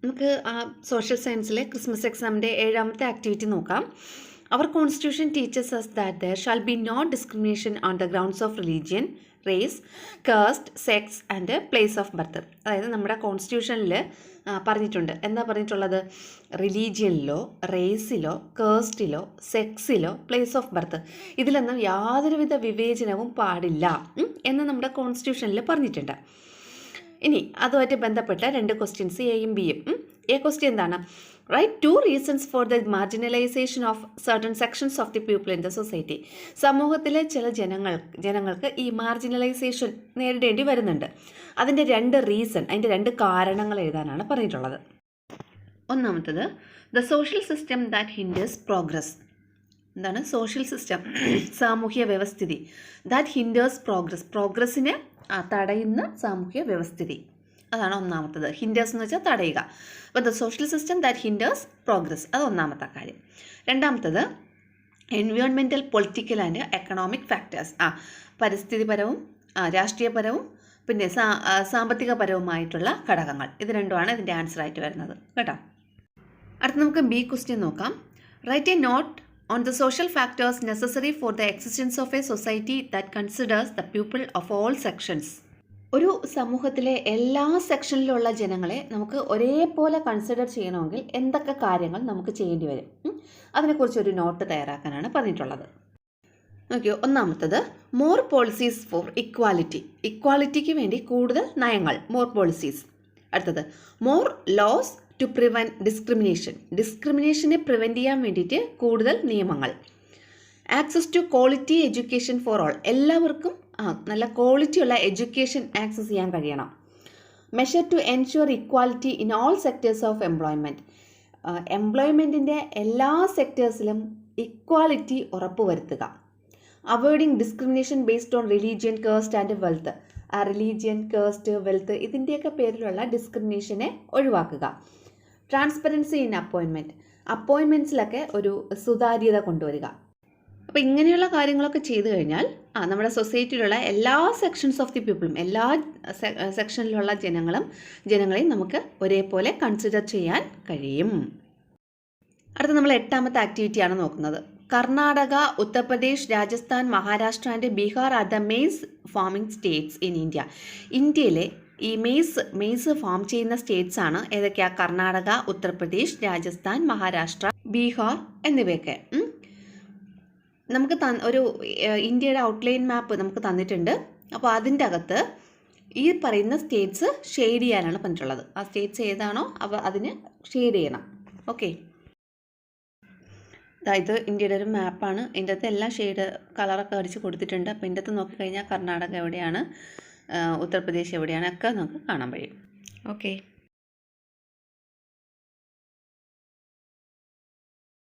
നമുക്ക് social സയൻസിലെ Christmas എക്സാമിൻ്റെ 7ാമത്തെ ആക്ടിവിറ്റി നോക്കാം. അവർ constitution teachers us that there shall be no discrimination on the grounds of religion, race, caste, sex and place of birth. അതായത് നമ്മുടെ കോൺസ്റ്റിറ്റ്യൂഷനിൽ പറഞ്ഞിട്ടുണ്ട്. എന്താ പറഞ്ഞിട്ടുള്ളത്? റിലീജിയനിലോ റേസിലോ കാസ്റ്റിലോ സെക്സിലോ പ്ലേസ് ഓഫ് ബർത്ത് ഇതിലൊന്നും യാതൊരുവിധ വിവേചനവും പാടില്ല എന്ന് നമ്മുടെ കോൺസ്റ്റിറ്റ്യൂഷനിൽ പറഞ്ഞിട്ടുണ്ട്. ഇനി അതുമായിട്ട് ബന്ധപ്പെട്ട 2 ക്വസ്റ്റ്യൻസ് എയും ബിയും. എ ക്വസ്റ്റ്യൻ എന്താണ്? Write 2 reasons for the marginalisation of certain sections of the people in the society. സമൂഹത്തിലെ ചില ജനങ്ങൾക്ക് ഈ മാർജിനലൈസേഷൻ നേരിടേണ്ടി വരുന്നുണ്ട്. അതിൻ്റെ 2 റീസൺ, അതിൻ്റെ 2 കാരണങ്ങൾ എഴുതാനാണ് പറഞ്ഞിട്ടുള്ളത്. ഒന്നാമത്തത് the social system that hinders progress. എന്താണ് സോഷ്യൽ സിസ്റ്റം? സാമൂഹ്യ വ്യവസ്ഥിതി. ദാറ്റ് ഹിൻഡേഴ്സ് പ്രോഗ്രസ്സിനെ തടയുന്ന സാമൂഹ്യ വ്യവസ്ഥിതി, അതാണ് ഒന്നാമത്തത്. ഹിൻഡേഴ്സ് എന്ന് വെച്ചാൽ തടയുക. അപ്പോൾ the social system that hinders progress, അത് ഒന്നാമത്തെ കാര്യം. രണ്ടാമത്തത് environmental political and economic factors. പരിസ്ഥിതിപരവും രാഷ്ട്രീയപരവും പിന്നെ സാമ്പത്തികപരവുമായിട്ടുള്ള ഘടകങ്ങൾ. ഇത് രണ്ടുമാണ് ഇതിൻ്റെ ആൻസറായിട്ട് വരുന്നത് കേട്ടോ. അടുത്ത് നമുക്ക് ബി ക്വസ്റ്റ്യൻ നോക്കാം. Write a note on the social factors necessary for the existence of a society that considers the people of all sections. ഒരു സമൂഹത്തിലെ എല്ലാ സെക്ഷനിലുള്ള ജനങ്ങളെ നമുക്ക് ഒരേപോലെ കൺസിഡർ ചെയ്യണമെങ്കിൽ എന്തൊക്കെ കാര്യങ്ങൾ നമുക്ക് ചെയ്യേണ്ടി വരും? അതിനെക്കുറിച്ചൊരു നോട്ട് തയ്യാറാക്കാനാണ് പറഞ്ഞിട്ടുള്ളത്. നോക്കിയോ, ഒന്നാമത്തത് മോർ പോളിസീസ് ഫോർ ഇക്വാലിറ്റി. ഇക്വാലിറ്റിക്ക് വേണ്ടി കൂടുതൽ നയങ്ങൾ, മോർ പോളിസീസ്. അടുത്തത് മോർ ലോസ് ടു പ്രിവെൻറ്റ് ഡിസ്ക്രിമിനേഷനെ പ്രിവെൻറ്റ് ചെയ്യാൻ വേണ്ടിയിട്ട് കൂടുതൽ നിയമങ്ങൾ. Access to quality education for all. എല്ലാവർക്കും നല്ല ക്വാളിറ്റിയുള്ള എഡ്യൂക്കേഷൻ ആക്സസ് ചെയ്യാൻ കഴിയണം. Measure to ensure equality in all sectors of employment. എംപ്ലോയ്മെൻറ്റിൻ്റെ എല്ലാ സെക്ടേഴ്സിലും ഇക്വാലിറ്റി ഉറപ്പുവരുത്തുക. Avoiding discrimination based on religion, caste and wealth. Religion, caste, wealth ഇതിൻ്റെയൊക്കെ പേരിലുള്ള ഡിസ്ക്രിമിനേഷനെ ഒഴിവാക്കുക. ട്രാൻസ്പെറൻസി ഇൻ അപ്പോയിൻമെൻറ്റ്സിലൊക്കെ ഒരു സുതാര്യത കൊണ്ടുവരിക. അപ്പോൾ ഇങ്ങനെയുള്ള കാര്യങ്ങളൊക്കെ ചെയ്തു കഴിഞ്ഞാൽ നമ്മുടെ സൊസൈറ്റിയിലുള്ള എല്ലാ സെക്ഷൻസ് ഓഫ് ദി പീപ്പിളും, എല്ലാ സെക്ഷനിലുള്ള ജനങ്ങളെയും നമുക്ക് ഒരേപോലെ കൺസിഡർ ചെയ്യാൻ കഴിയും. അടുത്ത നമ്മൾ 8ാമത്തെ ആക്ടിവിറ്റിയാണ് നോക്കുന്നത്. Karnataka, Uttar Pradesh, Rajasthan, Maharashtra and Bihar are the maze farming States in India. ഇന്ത്യയിലെ ഈ മെയ്സ് ഫാം ചെയ്യുന്ന സ്റ്റേറ്റ്സ് ആണ് ഏതൊക്കെയാണ്? കർണാടക, ഉത്തർപ്രദേശ്, രാജസ്ഥാൻ, മഹാരാഷ്ട്ര, ബീഹാർ എന്നിവയൊക്കെ. നമുക്ക് ഒരു ഇന്ത്യയുടെ ഔട്ട്ലൈൻ മാപ്പ് നമുക്ക് തന്നിട്ടുണ്ട്. അപ്പോൾ അതിൻ്റെ അകത്ത് ഈ പറയുന്ന സ്റ്റേറ്റ്സ് ഷെയ്ഡ് ചെയ്യാനാണ് പറഞ്ഞിട്ടുള്ളത്. ആ സ്റ്റേറ്റ്സ് ഏതാണോ അതിന് ഷെയ്ഡ് ചെയ്യണം. ഓക്കെ, അതായത് ഇന്ത്യയുടെ ഒരു മാപ്പാണ്. ഇതിൻ്റെ അകത്ത് എല്ലാം ഷെയ്ഡ് കളറൊക്കെ അടിച്ച് കൊടുത്തിട്ടുണ്ട്. അപ്പോൾ ഇതിൻ്റെ അകത്ത് നോക്കിക്കഴിഞ്ഞാൽ കർണാടക എവിടെയാണ്, ഉത്തർപ്രദേശ് എവിടെയാണ് ഒക്കെ നമുക്ക് കാണാൻ കഴിയും. ഓക്കെ.